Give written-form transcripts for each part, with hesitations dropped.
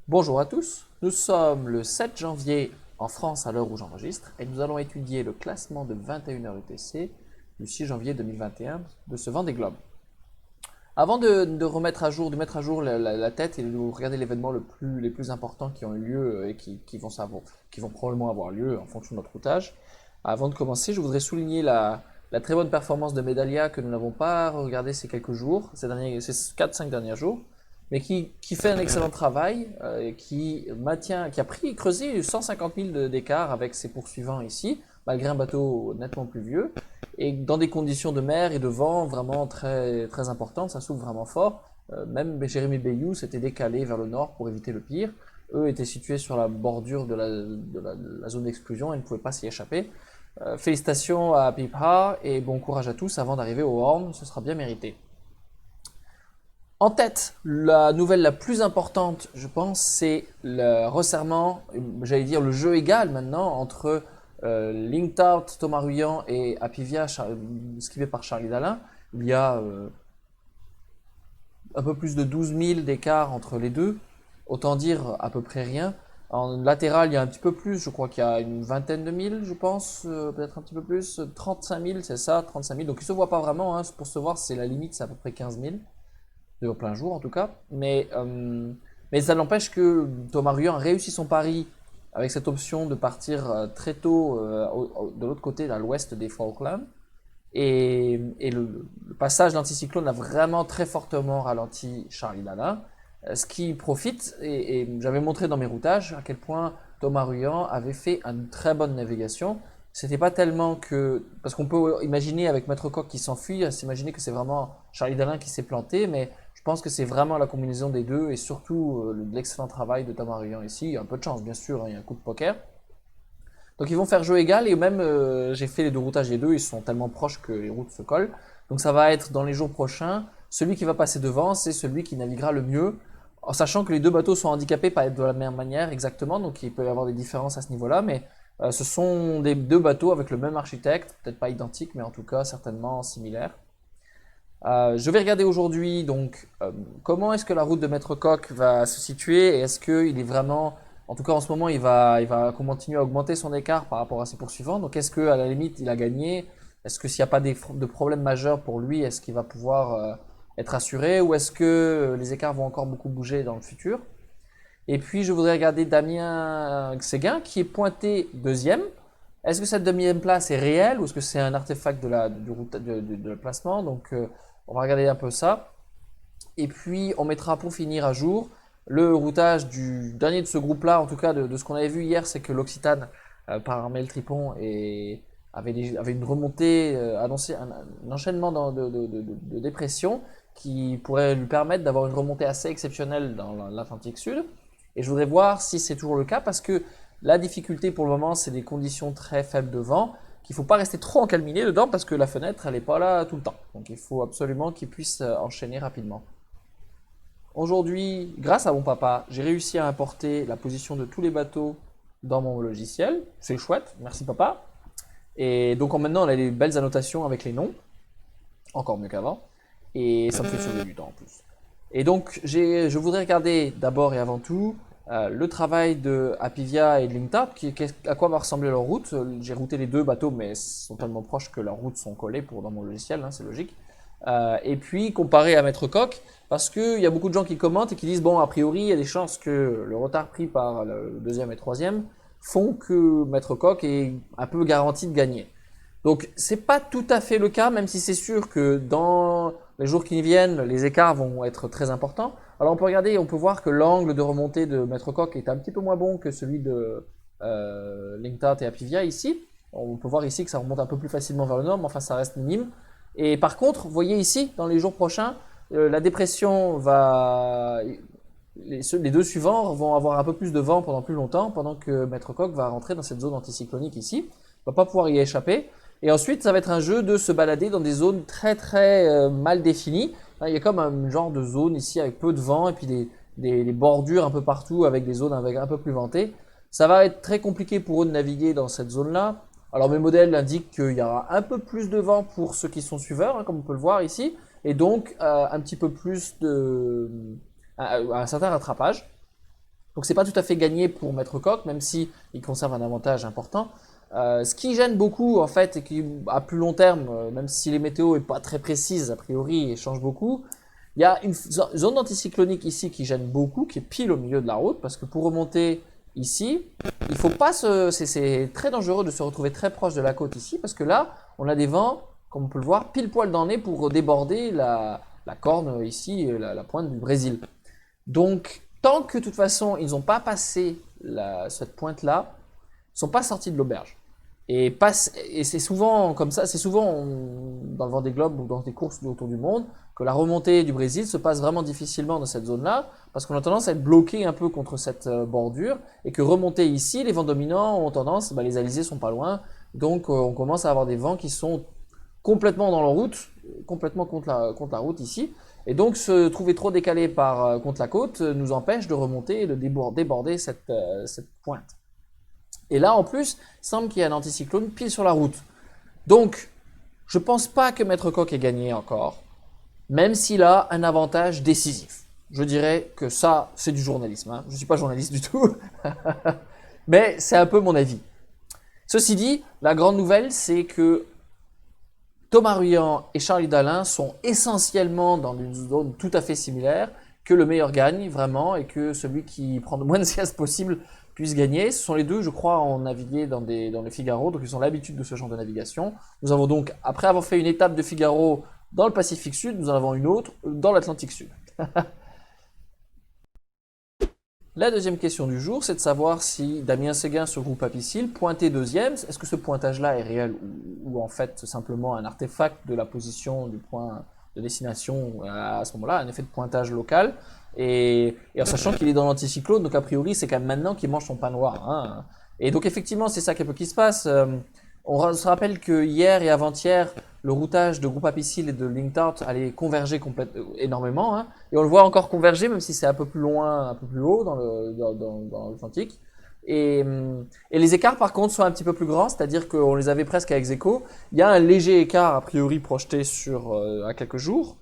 Bonjour à tous, nous sommes le 7 janvier en France à l'heure où j'enregistre et nous allons étudier le classement de 21h UTC du 6 janvier 2021 de ce Vendée Globe. Avant de remettre à jour, de mettre à jour la tête et de regarder l'événement les plus importants qui ont eu lieu et qui vont probablement avoir lieu en fonction de notre routage, avant de commencer, je voudrais souligner la très bonne performance de Medalia que nous n'avons pas regardé ces quelques jours, ces 4-5 derniers jours, mais qui fait un excellent travail, qui a creusé 150 000 d'écart avec ses poursuivants ici, malgré un bateau nettement plus vieux, et dans des conditions de mer et de vent vraiment très, très importantes, ça souffle vraiment fort. Même Jérémy Bayou s'était décalé vers le nord pour éviter le pire. Eux étaient situés sur la bordure de la zone d'exclusion et ne pouvaient pas s'y échapper. Félicitations à Pipha et bon courage à tous avant d'arriver au Horn, ce sera bien mérité. En tête, la nouvelle la plus importante, je pense, c'est le resserrement, j'allais dire le jeu égal maintenant, entre Linktout, Thomas Ruyant et Apivia, skippé par Charlie Dalin. Il y a un peu plus de 12 000 d'écart entre les deux, autant dire à peu près rien. En latéral, il y a un petit peu plus, je crois qu'il y a une vingtaine de mille, je pense, peut-être un petit peu plus, 35 000, c'est ça, 35 000. Donc il ne se voit pas vraiment, hein, pour se voir, c'est la limite, c'est à peu près 15 000, de plein jour en tout cas. Mais ça n'empêche que Thomas Ruyant a réussi son pari avec cette option de partir très tôt de l'autre côté, à l'ouest des Falklands. Et le passage d'anticyclone a vraiment très fortement ralenti Charlie Dalin, ce qui profite, et j'avais montré dans mes routages à quel point Thomas Ruyant avait fait une très bonne navigation. C'était pas tellement que, parce qu'on peut imaginer avec Maître Coq qui s'enfuit, s'imaginer que c'est vraiment Charlie Dalin qui s'est planté, mais je pense que c'est vraiment la combinaison des deux et surtout l'excellent travail de Thomas Ruyant ici. Il y a un peu de chance, bien sûr, hein, il y a un coup de poker. Donc ils vont faire jeu égal et même j'ai fait les deux routages des deux, ils sont tellement proches que les routes se collent. Donc ça va être dans les jours prochains, celui qui va passer devant, c'est celui qui naviguera le mieux, en sachant que les deux bateaux sont handicapés pas de la même manière exactement, donc il peut y avoir des différences à ce niveau-là, mais ce sont deux bateaux avec le même architecte, peut-être pas identiques, mais en tout cas certainement similaires. Je vais regarder aujourd'hui donc comment est-ce que la route de Maître Coq va se situer et est-ce qu'il est vraiment, en tout cas en ce moment il va continuer à augmenter son écart par rapport à ses poursuivants. Donc est-ce que à la limite il a gagné? Est-ce que s'il n'y a pas de problème majeur pour lui, est-ce qu'il va pouvoir être assuré ou est-ce que les écarts vont encore beaucoup bouger dans le futur? Et puis je voudrais regarder Damien Séguin qui est pointé deuxième. Est-ce que cette deuxième place est réelle ou est-ce que c'est un artefact de placement? Donc on va regarder un peu ça. Et puis on mettra pour finir à jour le routage du dernier de ce groupe-là, en tout cas de ce qu'on avait vu hier, c'est que l'Occitane par Armel Tripon avait une remontée, annoncé un enchaînement de dépression qui pourrait lui permettre d'avoir une remontée assez exceptionnelle dans l'Atlantique Sud. Et je voudrais voir si c'est toujours le cas parce que la difficulté pour le moment, c'est des conditions très faibles de vent, qu'il ne faut pas rester trop encalminé dedans parce que la fenêtre, elle n'est pas là tout le temps. Donc il faut absolument qu'il puisse enchaîner rapidement. Aujourd'hui, grâce à mon papa, j'ai réussi à importer la position de tous les bateaux dans mon logiciel. C'est chouette, merci papa. Et donc maintenant, on a des belles annotations avec les noms, encore mieux qu'avant. Et ça me fait sauver du temps en plus. Et donc, je voudrais regarder d'abord et avant tout le travail de Apivia et de Lingtap, à quoi va ressembler leur route. J'ai routé les deux bateaux, mais ils sont tellement proches que leurs routes sont collées dans mon logiciel, hein, c'est logique. Et puis comparer à Maître Coq, parce qu'il y a beaucoup de gens qui commentent et qui disent, bon, a priori, il y a des chances que le retard pris par le deuxième et troisième font que Maître Coq est un peu garanti de gagner. Donc, c'est pas tout à fait le cas, même si c'est sûr que dans les jours qui viennent, les écarts vont être très importants. Alors, on peut regarder, on peut voir que l'angle de remontée de Maître Coq est un petit peu moins bon que celui de Linktat et Apivia ici. On peut voir ici que ça remonte un peu plus facilement vers le nord, mais enfin, ça reste minime. Et par contre, vous voyez ici, dans les jours prochains, la dépression va... Les deux suivants vont avoir un peu plus de vent pendant plus longtemps, pendant que Maître Coq va rentrer dans cette zone anticyclonique ici. Il va pas pouvoir y échapper. Et ensuite, ça va être un jeu de se balader dans des zones très très mal définies. Il y a comme un genre de zone ici avec peu de vent et puis des bordures un peu partout avec des zones avec un peu plus ventées. Ça va être très compliqué pour eux de naviguer dans cette zone-là. Alors mes modèles indiquent qu'il y aura un peu plus de vent pour ceux qui sont suiveurs, hein, comme on peut le voir ici, et donc un petit peu plus un certain rattrapage. Donc c'est pas tout à fait gagné pour Maître Coq, même si il conserve un avantage important. Ce qui gêne beaucoup en fait, et qui à plus long terme, même si les météos est pas très précises a priori et change beaucoup, il y a une zone anticyclonique ici qui gêne beaucoup, qui est pile au milieu de la route, parce que pour remonter ici, il faut pas c'est très dangereux de se retrouver très proche de la côte ici, parce que là, on a des vents, comme on peut le voir, pile poil dans le nez pour déborder la corne ici, la pointe du Brésil. Donc, tant que de toute façon, ils n'ont pas passé cette pointe-là, ils ne sont pas sortis de l'auberge. Et c'est souvent comme ça, c'est souvent dans le Vendée Globe ou dans des courses autour du monde que la remontée du Brésil se passe vraiment difficilement dans cette zone-là, parce qu'on a tendance à être bloqué un peu contre cette bordure, et que remonter ici, les vents dominants ont tendance, les alizés sont pas loin, donc on commence à avoir des vents qui sont complètement dans la route, complètement contre la route ici, et donc se trouver trop décalé contre la côte nous empêche de remonter et de déborder cette pointe. Et là, en plus, il semble qu'il y a un anticyclone pile sur la route. Donc, je ne pense pas que Maître Coq ait gagné encore, même s'il a un avantage décisif. Je dirais que ça, c'est du journalisme. Hein. Je ne suis pas journaliste du tout, mais c'est un peu mon avis. Ceci dit, la grande nouvelle, c'est que Thomas Ruyant et Charles Dalin sont essentiellement dans une zone tout à fait similaire, que le meilleur gagne vraiment, et que celui qui prend le moins de siestes possible puissent gagner. Ce sont les deux, je crois, ont navigué dans le Figaro, donc ils ont l'habitude de ce genre de navigation. Nous avons donc, après avoir fait une étape de Figaro dans le Pacifique Sud, nous en avons une autre dans l'Atlantique Sud. La deuxième question du jour, c'est de savoir si Damien Séguin sur Groupe Apicil, pointé deuxième, est-ce que ce pointage-là est réel ou en fait simplement un artefact de la position du point de destination à ce moment-là, un effet de pointage local, et en sachant qu'il est dans l'anticyclone, donc a priori c'est quand même maintenant qu'il mange son pain noir. Hein. Et donc effectivement c'est ça qui se passe. On se rappelle que hier et avant-hier, le routage de Groupe Apicil et de Lingtart allait converger énormément, hein, et on le voit encore converger, même si c'est un peu plus loin, un peu plus haut dans l'Atlantique. Et les écarts, par contre, sont un petit peu plus grands, c'est-à-dire qu'on les avait presque à ex aequo. Il y a un léger écart, a priori, projeté à quelques jours.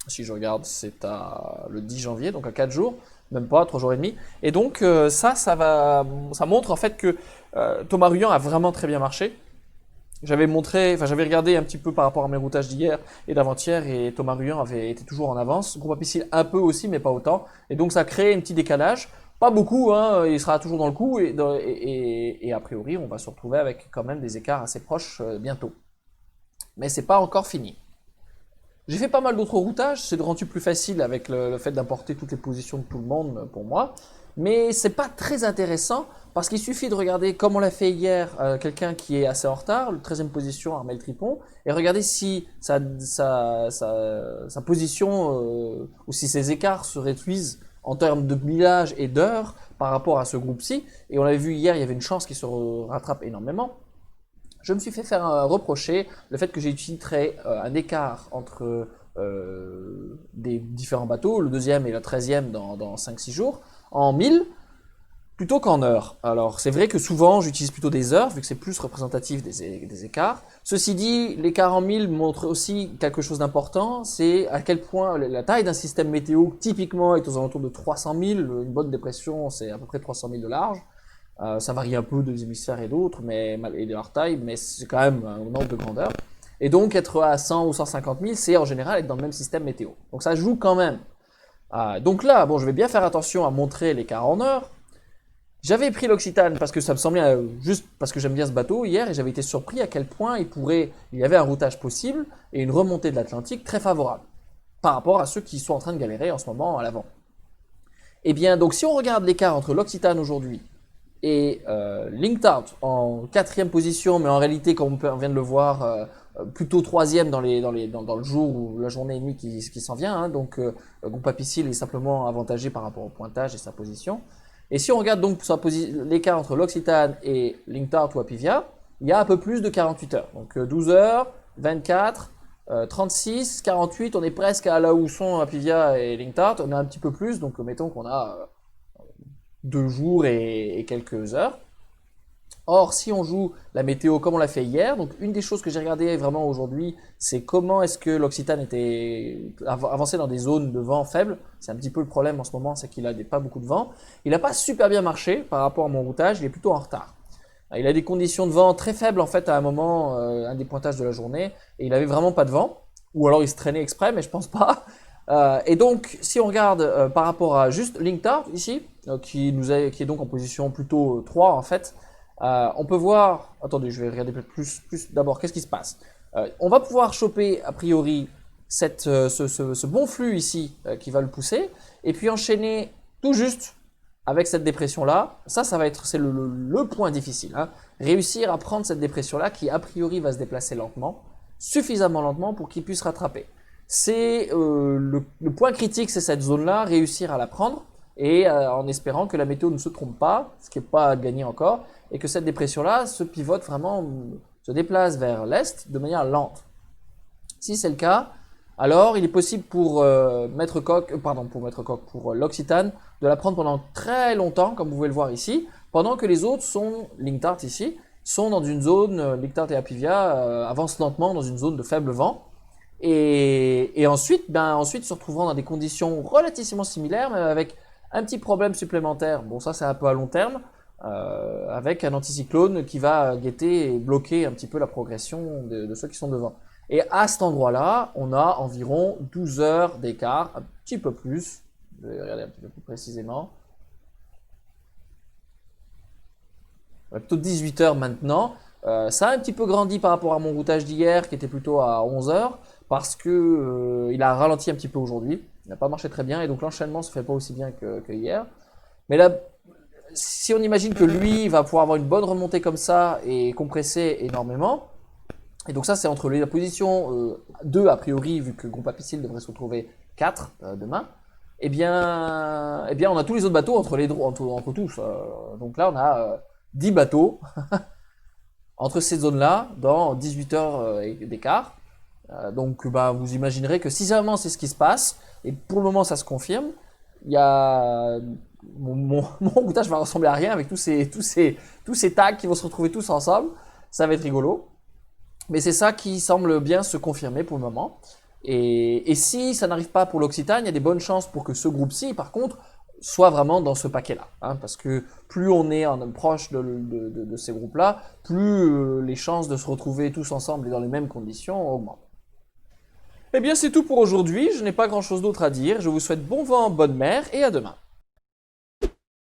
Si je regarde, c'est le 10 janvier, donc à 4 jours, même pas, 3 jours et demi. Et donc, ça montre en fait que Thomas Ruyant a vraiment très bien marché. J'avais regardé un petit peu par rapport à mes routages d'hier et d'avant-hier, et Thomas Ruyant avait été toujours en avance. Groupe Apicil un peu aussi, mais pas autant. Et donc, ça crée un petit décalage. Pas beaucoup, hein, il sera toujours dans le coup, et a priori, on va se retrouver avec quand même des écarts assez proches bientôt. Mais c'est pas encore fini. J'ai fait pas mal d'autres routages, c'est rendu plus facile avec le fait d'importer toutes les positions de tout le monde pour moi, mais c'est pas très intéressant parce qu'il suffit de regarder comme on l'a fait hier, quelqu'un qui est assez en retard, le 13e position, Armel Tripon, et regarder si sa position ou si ses écarts se réduisent en termes de millage et d'heures par rapport à ce groupe-ci. Et on l'avait vu hier, il y avait une chance qu'il se rattrape énormément. Je me suis fait faire reprocher le fait que j'ai utilisé un écart entre des différents bateaux, le deuxième et le 13e dans 5-6 jours, en 1000 plutôt qu'en heures. Alors c'est vrai que souvent j'utilise plutôt des heures vu que c'est plus représentatif des écarts. Ceci dit, l'écart en 1000 montre aussi quelque chose d'important, c'est à quel point la taille d'un système météo typiquement est aux alentours de 300 000, une bonne dépression c'est à peu près 300 000 de large. Ça varie un peu des hémisphères et d'autres, et de leur taille, mais c'est quand même un ordre de grandeur. Et donc être à 100 ou 150 000, c'est en général être dans le même système météo. Donc ça joue quand même. Donc là, bon, je vais bien faire attention à montrer l'écart en heure. J'avais pris l'Occitane parce que ça me semblait juste parce que j'aime bien ce bateau hier, et j'avais été surpris à quel point il y avait un routage possible et une remontée de l'Atlantique très favorable par rapport à ceux qui sont en train de galérer en ce moment à l'avant. Et bien, donc si on regarde l'écart entre l'Occitane aujourd'hui et Lingtart en 4e position, mais en réalité, comme on vient de le voir, plutôt 3e dans le jour ou la journée et demie qui s'en vient. Hein, donc, Groupe Apicil est simplement avantagé par rapport au pointage et sa position. Et si on regarde donc l'écart entre l'Occitane et Lingtart ou Apivia, il y a un peu plus de 48 heures. Donc 12 heures, 24, 36, 48, on est presque à là où sont Apivia et Lingtart. On a un petit peu plus, donc mettons qu'on a 2 jours et quelques heures. Or, si on joue la météo comme on l'a fait hier, donc une des choses que j'ai regardé vraiment aujourd'hui, c'est comment est-ce que l'Occitane était avancé dans des zones de vent faible. C'est un petit peu le problème en ce moment, c'est qu'il a pas beaucoup de vent. Il n'a pas super bien marché par rapport à mon routage, il est plutôt en retard. Il a des conditions de vent très faibles en fait à un moment, un des pointages de la journée, et il avait vraiment pas de vent, ou alors il se traînait exprès, mais je pense pas. Et donc, si on regarde par rapport à juste Linktart ici, qui est donc en position plutôt 3 en fait, on peut voir, attendez, je vais regarder plus d'abord, qu'est-ce qui se passe. On va pouvoir choper a priori ce bon flux ici qui va le pousser, et puis enchaîner tout juste avec cette dépression-là. Ça va être, c'est le point difficile, hein. Réussir à prendre cette dépression-là qui a priori va se déplacer lentement, suffisamment lentement pour qu'il puisse rattraper. C'est le point critique, c'est cette zone-là, réussir à la prendre et en espérant que la météo ne se trompe pas, ce qui n'est pas gagné encore, et que cette dépression-là se pivote vraiment, se déplace vers l'est de manière lente. Si c'est le cas, alors il est possible pour pour l'Occitane de la prendre pendant très longtemps, comme vous pouvez le voir ici, pendant que les autres sont, Linktart ici, sont dans une zone, Linktart et Apivia avancent lentement dans une zone de faible vent. Et ensuite, ensuite, se retrouveront dans des conditions relativement similaires, mais avec un petit problème supplémentaire. Bon, ça, c'est un peu à long terme, avec un anticyclone qui va guetter et bloquer un petit peu la progression de ceux qui sont devant. Et à cet endroit-là, on a environ 12 heures d'écart, un petit peu plus. Je vais regarder un petit peu plus précisément. Plutôt 18 heures maintenant. Ça a un petit peu grandi par rapport à mon routage d'hier, qui était plutôt à 11 heures, parce que il a ralenti un petit peu aujourd'hui. Il n'a pas marché très bien, et donc l'enchaînement se fait pas aussi bien que hier. Mais là, si on imagine que lui va pouvoir avoir une bonne remontée comme ça et compresser énormément, et donc ça c'est entre la position 2 a priori, vu que Groupe Apicil devrait se retrouver 4 demain, eh bien on a tous les autres bateaux entre tous. Donc là on a 10 bateaux entre ces zones-là dans 18 heures d'écart. Donc vous imaginerez que si vraiment c'est ce qui se passe, et pour le moment ça se confirme, il y a mon routage va ressembler à rien avec tous ces tags qui vont se retrouver tous ensemble. Ça va être rigolo. Mais c'est ça qui semble bien se confirmer pour le moment. Et si ça n'arrive pas pour l'Occitane, il y a des bonnes chances pour que ce groupe-ci, par contre, soit vraiment dans ce paquet-là. Hein, parce que plus on est proche de ces groupes-là, plus les chances de se retrouver tous ensemble et dans les mêmes conditions augmentent. Eh bien, c'est tout pour aujourd'hui. Je n'ai pas grand-chose d'autre à dire. Je vous souhaite bon vent, bonne mer et à demain.